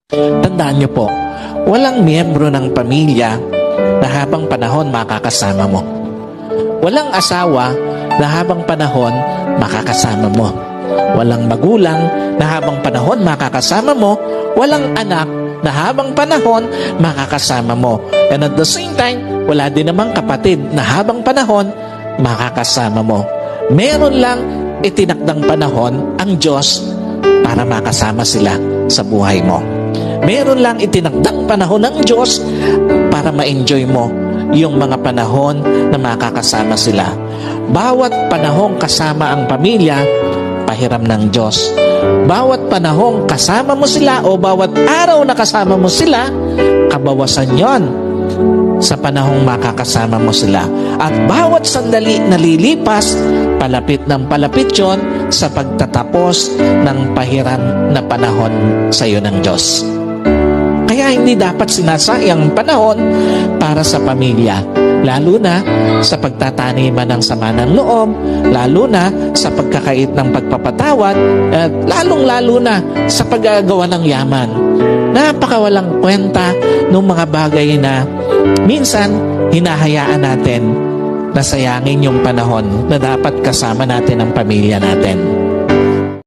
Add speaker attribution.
Speaker 1: Tandaan niyo po, walang miyembro ng pamilya na habang panahon makakasama mo. Walang asawa na habang panahon makakasama mo. Walang magulang na habang panahon makakasama mo. Walang anak na habang panahon makakasama mo. And at the same time, wala din namang kapatid na habang panahon makakasama mo. Meron lang itinakdang panahon ang Diyos para makasama sila sa buhay mo. Meron lang itinakdang panahon ng Diyos para ma-enjoy mo yung mga panahon na makakasama sila. Bawat panahong kasama ang pamilya, pahiram ng Diyos. Bawat panahong kasama mo sila o bawat araw na kasama mo sila, kabawasan yon sa panahong makakasama mo sila. At bawat sandali na lilipas, palapit ng palapit yon sa pagtatapos ng pahiram na panahon sa iyo ng Diyos. Kaya hindi dapat sinasayang panahon para sa pamilya, lalo na sa pagtataniman ng sama ng loob, lalo na sa pagkakait ng pagpapatawad, at lalong-lalo na sa paggagawa ng yaman. Napakawalang kwenta ng mga bagay na minsan hinahayaan natin na sayangin yung panahon na dapat kasama natin ang pamilya natin.